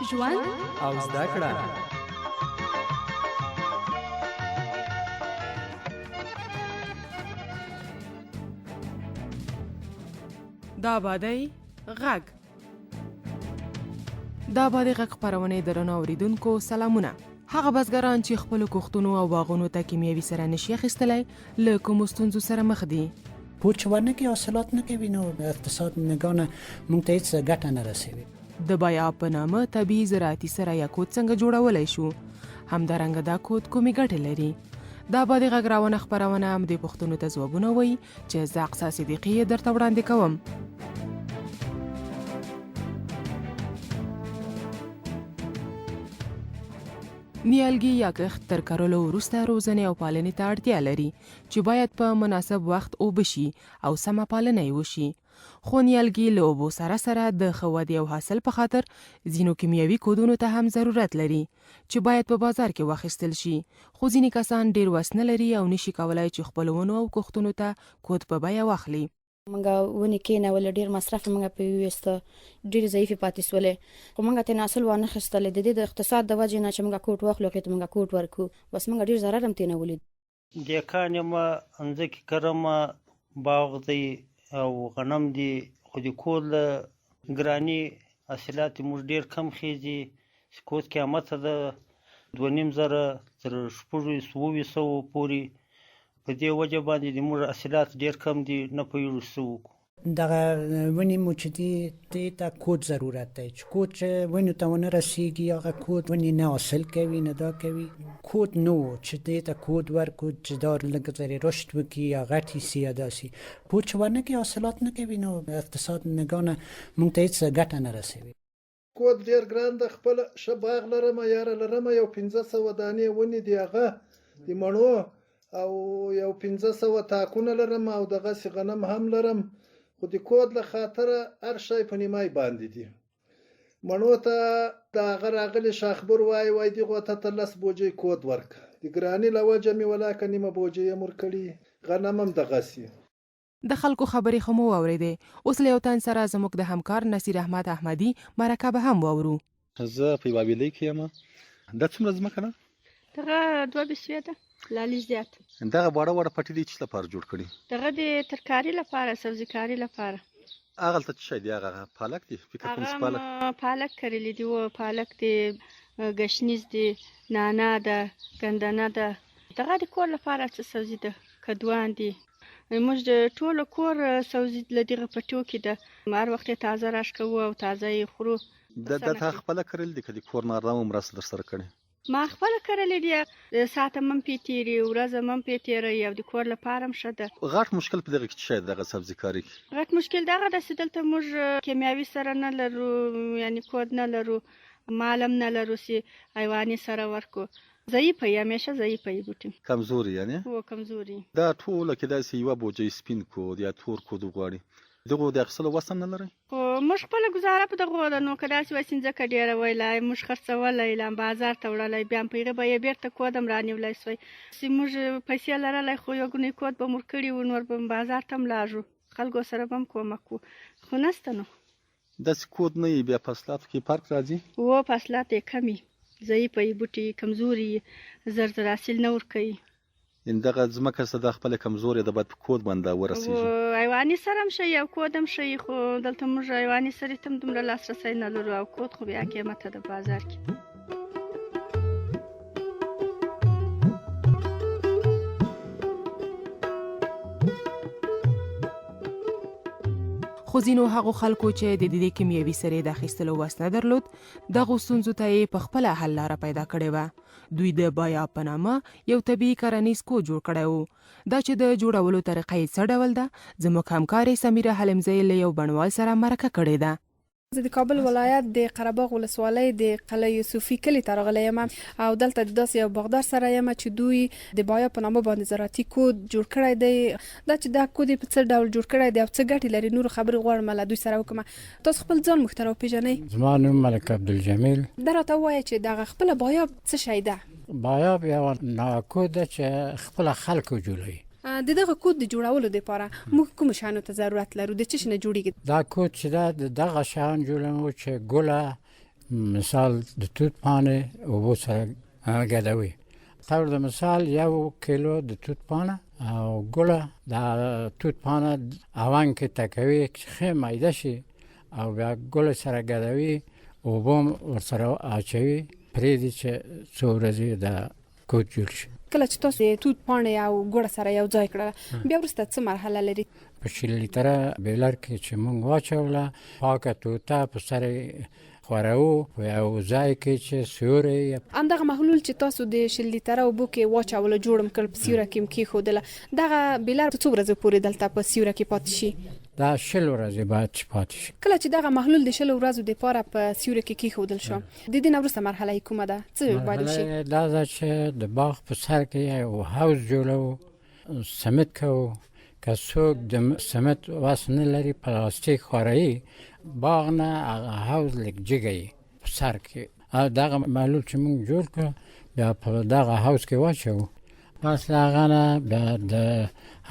ژوند او زده کړه. د آبادۍ غږ د آبادۍ غږ خپرونې درنو اوریدونکو سلامونه. هغه بزګران چې خپلو کښتونو او باغونو ته کیمیاوي سره نشي اخیستلی له کومو ستونزو سره مخ دي. پوچ ورنکې حاصلات نه کوي نو اقتصاد نګانه موږ ته هیڅ ګټه نه رسوي. د بایاب په نامه طبیعي زراعتي سرایه کود څنګه جوړولی شو؟ همدارنګه دا کود کومې ګټې لري؟ د آبادۍ غږ راونه خپرونه هم دې پوښتنو ته ځوابونه وایي چې زه اقصا صدیقي یې درته وړاندې کوم. نیالګي یا کښت تر کرلو وروسته روزنې او پالنې ته اړتیا لري چې باید په مناسب وخت اوبه شي او سمه پالنه یې وشي. خو نیالګي له اوبو سره سره د ښه ودې او حاصل په خاطر ځینو کیمیاوي کودونو ته هم ضرورت لري چې باید په بازار کې واخیستل شي. خو ځینې کسان ډیر وس نه لري او نشي کولای چې خپلو ونو او کښتونو ته کود په بیه واخلي. منګه ونې کېنول ډیر مصرف منګه په ویسته ډیر ضعیف پاتې سولې خو منګه ته ناسل وانه خستلې د دې د اقتصاد د وجې نه چې منګه کوټ واخلو کې ته منګه کوټ ورکو بس منګه ډیر ضرر هم تینه ولید. د کانما انځکه کرما باغ دی او غنم دی خو د کول ګرانی حاصلات موږ ډیر کم خېږي. کوټ قیمت ده 2.5 زره تر 400 پورې په دې وجه باندې د موږ حاصلات ډیر کم دي نه پوهیږو څه وکړو. دغه ونې مو چې دې ته کود ضرورت دی چې کود ونې ته ونه رسیږي هغه کود ونې نه حاصل کوي نه دا کوي. کود نو چې دې ته کود ورکړو چې دا لږ ځرې رشد وکړي یا غټې سي یا داسې پوچ ورنکې حاصلات نه کوي نو اقتصاد نګانه موږ ته هیڅ ګټه نه رسوي. کود ډیر ګران د خپل ښه باغ لرم یاره لرم یو 1500 دانې ونې دی هغه د مڼو او یو 1500 تاکونه لرم او دغه سی غنم هم لرم خو د کود له خاطر هر شی په نیمای باندې دي. مڼو ته د هغه راغلي شاخبر وای دغه ته 13 بوجې کود ورک د ګرانی له وجه می ولاکه نیمه بوجې مر کړي غنم هم دغه سی. د خلکو خبرې خمو اوریدې. اوس له یو تن سره زموږ د همکار نصیر احمد احمدي مرکه به هم واورو. زه په وابلې کې یم. د څومره ځمکه ده؟ دغه 2 بسویته لالی زیات. دغه وړه پټې دي چې لپاره جوړ کړي. دغه د ترکاری لپاره سبزیکاری لپاره. اغل ته څه دی هغه پالک دی؟ فکر کوم چې پالک کړلی دی او پالک دی گشنیز دی نانا ده ګندنه ده. دغه د کور لپاره څه سبزی ده کدوان دی. موږ د ټولو کور سبزی لدغه پټو کې ده هر وخت تازه راش کوو او تازه یې خورو. د تا خپل کړل دي کدي کور نارامه مرسته در سره کړي؟ ما خپل کړلې دي ساعت من پیتيري ورځ من پیتيري یو د کور لپاره مشه ده. غټ مشکل په دغه کې څه دغه سبزی کاری غټ مشکل دغه د سدلته موږ کیمیاوي سره نه لرو یعنی کود نه لرو مالم نه لرو سي حیواني سره ورکو ضعیف یې همیشه ضعیف یې بوټي کمزوري یعنی هو کمزوري دا ټول کې داسې یو بوجي سپین کو یا تور کو دوغړي دغه د اخصلو وسم نه لري. خو موږ خپل گزاره په دغه نو کدا چې وسینځه کډیره ویلای موږ خرڅولای اعلان بازار ته وړلای بیا پیغه به یې بیرته کودم رانیولای سوی سي موږ پیسې لرلای خو یو غنی کود به مور کړی و نور به بازار ته ملاجو خلکو سره بم کومک خو نستنو د کود نه بیا فصلات کې فرق راځي و فصلات یې کمی ضعیف یې بوټي کمزوري زر حاصل نه ور کوي. دغه ځمکه صدا خپل کمزوري د بد کود باندې ورسېږي. حیواني سره هم شي او کودم شي خو دلته موږ حیواني سره تم دومره لاسرسي نه لرو او کود خو بیا قیمت ده بازار کې. خو ځینو هغو خلکو چې د دې کیمیاوي سرې د اخیستلو وس نه درلود دغو ستونزو ته یې په خپله حل لاره پیدا کړې وه. دوی د بایاب په نامه یو طبیعي کرنیز کود جوړ کړی و. دا چې د جوړولو طریقه یې څه ډول ده زموږ همکارې سمیره حلیمزۍ له یو بڼوال سره مرکه کړې ده. زه د کابل ولایت د قره باغ ولسوالۍ د قلعه یوسفي کلي ته راغلی یم او دلته داسې یو باغدار سره یم چې دوی د بایاب په نامه باندې زراعتي کود جوړ کړی دی. دا چې دا کود په څه ډول جوړ کړی دی او څه ګټې لري نور خبرې غواړم له دوی سره وکړم. تاسو خپل ځان موږ ته راپېژنئ؟ زما نوم ملک عبدالجمیل. دا راته ووایه چې دغه خپله بایاب څه شی ده؟ بایاب یو کود ده چې خپله خلکو جوړوي. د دغه کود د جوړولو لپاره موږ کوم شانو ته ضرورت لرو؟ د څه شي نه جوړیږي دا کود چې دا دغه شان جوړوي چې ګله مثال د توت پاڼې اوبو سره ګډوي. طور د مثال 1 کیلو د توت پاڼه او ګوله د توت پاڼه اوان کې تکوي چې ښه مایده شي او بیا ګوله سره ګډوي اوبو ورسره اچوي پرېږدي چې څو ورځې د کود جوړ شي. کله چې تاسو د توت پاڼې او ګوړه سره یو ځای کړه بیا وروسته څه مرحله لري؟ په شل لیتره بیلر کې چې مونږ واچوله پاکه توته په سر خورو په یو ځای کې چې سیوری همدغه محلول چې تاسو د شل لیتره اوبو کې واچوله جوړم کړ په سیوره کې کېښودله دغه بیلر څو ورځې پورې دلته په سیوره کې پاتې شي؟ دا 10 ورځې باید چې پاتې شي. کله چې دغه محلول د 10 ورځو دپاره په سیوره کې کېښودل شو د دې نه وروسته مرحله یې کومه ده؟ څه باید وشي؟ دا ده چې د باغ په سر کې یو حوض جوړوو، سمت کوو. که څوک د سمت واس نه لري پلاستیک خوروي باغ نه هغه حوض لږ جګوي په سر کې. دغه محلول چې موږ جوړ کړو بیا په دغه حوض کې واچوو. پس له هغه نه بیا د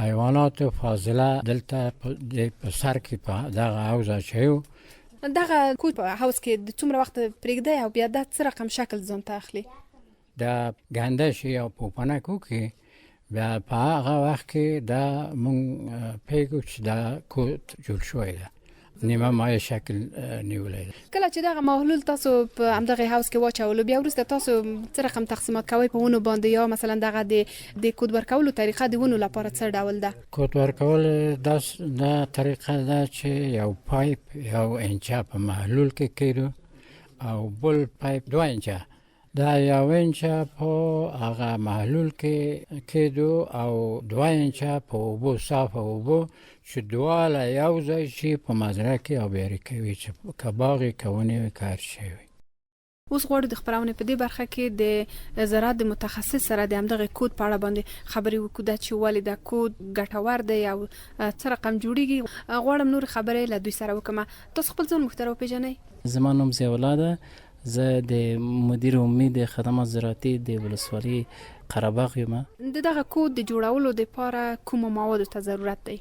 حیواناتو فاضله دلته په سر کې په دغه حوض اچوو. دغه کود په حوض کې د څومره وخت پرېږدی او بیا دا څه رقم شکل ځان ته اخلي؟ د ګنده شي او پوپنک وکړي بیا په هغه وخت کې دا مونږ پیګو چې دا کود جوړ شوی ده نیمه مایع شکل نیولی ده. کله چې دغه محلول تاسو په همدغه حوض کې واچولو بیا وروسته تاسو څه رقم تقسیمات کوئ په ونو باندې یا مثلا دغه د کود ورکولو طریقه د ونو لپاره څه ډول ده؟ کود ورکول دا طریقه ده چې یو پایپ 1 انچه په محلول کې کېدو او بل پایپ 2 انچه دا 1 انچه په هغه محلول کې کېدو او 2 انچه په اوبو صافه اوبو چې دواړه یو ځای شي په مزرعه کې آبیاري کوي چې که باغ یې کونې وي که هر شی وي. اوس غواړو د خپرونې په دې برخه کې د زراعت د متخصص سره د همدغه کود په اړه باندې خبرې وکړو چې ولې دا کود ګټور دی او څه رقم جوړیږي. غواړم نور خبرې له دوی سره وکړم. تاسو خپل ځان مختار وپېژنئ؟ زما نوم ضیاءالله ده. زه د مدیر عمومي د خدمات زراعتي د ولسوالۍ قرهباغ یم. د دغه کود د جوړولو لپاره کومو موادو ته ضرورت دی؟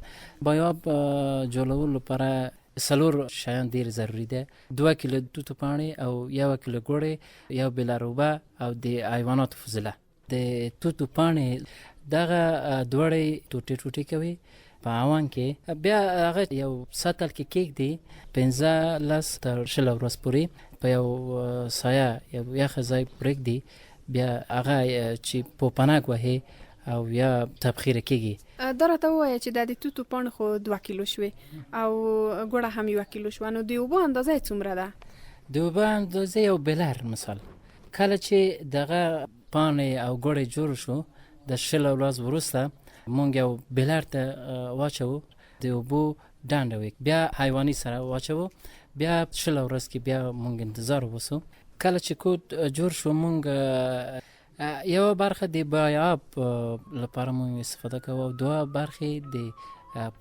بایاب جوړولو لپاره 4 شیان ډیر ضروری ده. 2 کیلو توت پاڼې او 1 کیلو ګوړې، 1 بیلر اوبه او د حیواناتو فضله. د توت پاڼې دغه دوړې ټوټې کوي په اوان کې بیا هغه یو ساتل کې کېږدي 15 تر 20 ورځې پورې په یو سایه یو یخ ځای پرېږدي. بیا هغه چې پوپنک وهي او یا تبخیر کېږي. دا راته ووایه چې د توتو پاڼې خو 2 کیلو شوې او ګوړه هم 1 کیلو شوه، نو د اوبو اندازه یې څومره ده؟ د اوبو اندازه یو بیلر مثال کله چې دغه پاڼې او ګوړې جوړ شو د 20 ورځې وروسته مونږ یو بیلر ته واچوو د اوبو ډنډه وي بیا حیواني سره واچوو بیا 20 ورځې کې بیا مونږ انتظار وباسو. کله چې کود جوړ شو مونږ یو برخه د بایاب لپاره مونږ استفاده کوو او 2 برخې د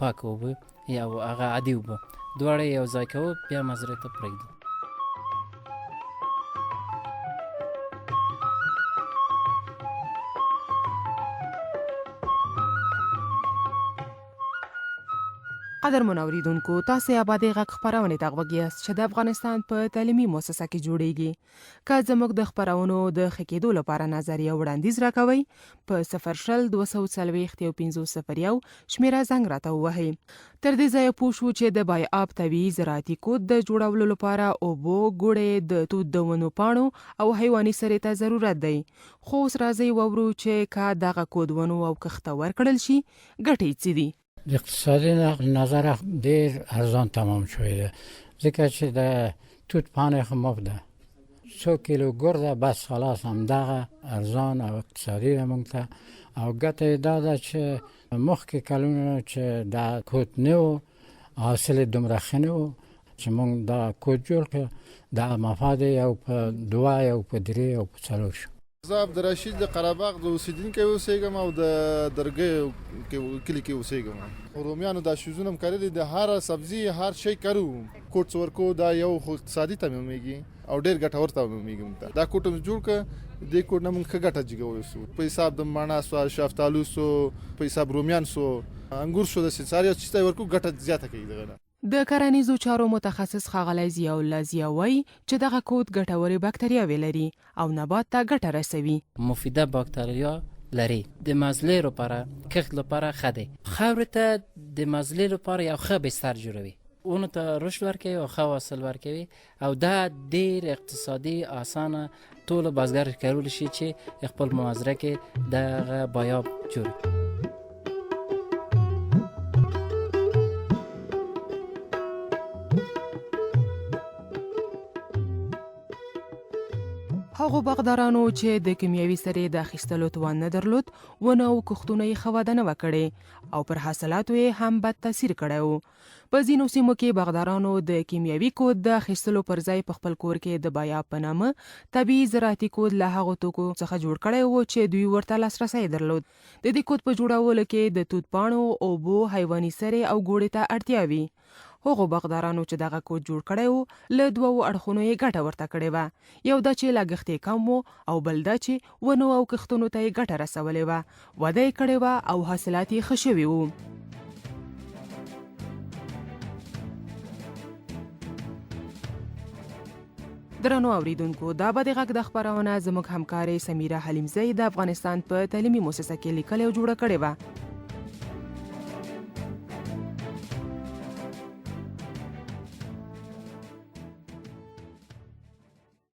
پاک اوبه یا هغه عادي اوبه دواړه یو ځای کوو بیا مزرعه ته پرېږدو. قدر منوریدونکو تاسو آبادی غږ خبرونه ته غوږ یاست چې د افغانستان په تعلیمي مؤسسه کې جوړیږي. که زموږ د خبرونو د ښه کېدو لپاره نظریه وړاندیز راکوئ په 00240 شمیره زنګ راته ووهئ. تر دې ځایه پوه شو چې د بایاب طبیعي زراعتي کود د جوړولو لپاره اوبو، ګوړې، د توت د ونو پاڼو او حیواني سرې ته ضرورت دی. خو اوس راځئ وورو چې که دغه کود ونو او کښته ورکړل شي ګټې څه دي. د اقتصادي نظر ډیر ارزان تمام شوی ده ځکه چې د توت پاڼې خو مفت ده. 100 کیلو ګور ده بس خلاص همدغه ارزان او اقتصادي ده موږ ته. او ګټه یې دا ده چې مخکې کلونه چې دا کود نه و حاصل یې دومره ښه نه و چې موږ دا کود جوړ کړ دا مفاد یو په 2 یو په 3 او په 4 شو. زه عبدالرشید د قرهباغ د اوسیدونکی اوسېږم او د درګۍ کلي کې اوسېږم. رومیانو دا شیزونه هم کرلي د هر سبزي هر شی کرو کوټ ورکو دا یو خو اقتصادي تمامېږي او ډېر ګټور تمامېږي. دا کوټ هم جوړ کړه دې کوټ نه موږ ښه ګټه جګولی سو په حساب د مڼه سو شفتالو سو په حساب رومیان سو انګور شو داسې څار یو چیز ته ورکو ګټه زیاته کوي دغه نه. د کرنیزو چارو متخصص ښاغلی ضیاء الله ضیاء وایي چې دغه کود ګټورې بکتریاوې لري او نبات ته ګټه رسوي. مفیده باکتریا لري. د مزلې لپاره کښت لپاره ښه دی. خاورې ته د مزلې لپاره یو ښه بستر جوړوي. اونو ته رشد ورکوي او ښه حاصل ورکوي او دا ډېر اقتصادي اسانه ټولو بزګر کولی شي چې خپل مزرعه کې دغه بایاب جوړ کړي. هغو باغدارانو چې د کیمیاوي سرې د اخیستلو توان نه درلود ونه او کښتونه یې ښه وده نه وه کړې او پر حاصلاتو یې هم بد تاثیر کړی و. په ځینو سیمو کې باغدارانو د کیمیاوي کود د اخیستلو پر ځای په خپل کور کې د بایاب په نامه طبیعي زراعتي کود له هغو توکو څخه جوړ کړی و چې دوی ورته لاسرسی درلود. د دې کود په جوړولو کې د توت پاڼو، اوبو، حیواني سرې او ګوړې ته اړتیا وي. هغو باغدارانو چې دغه کود جوړ کړی و له دوو اړخونو یې ګټه ورته کړې وه. یو دا چې لګښت یې کم و او بل دا چې ونو او کښتونو ته یې ګټه رسولې وه، وده یې کړې وه او حاصلات یې ښه شوي وو. درنو اوریدونکو، دا به د غږ د خپرونه زموږ همکارې سمیره حلیمزی د افغانستان په تعلیمي مؤسسه کې لیکلې او جوړه کړې وه.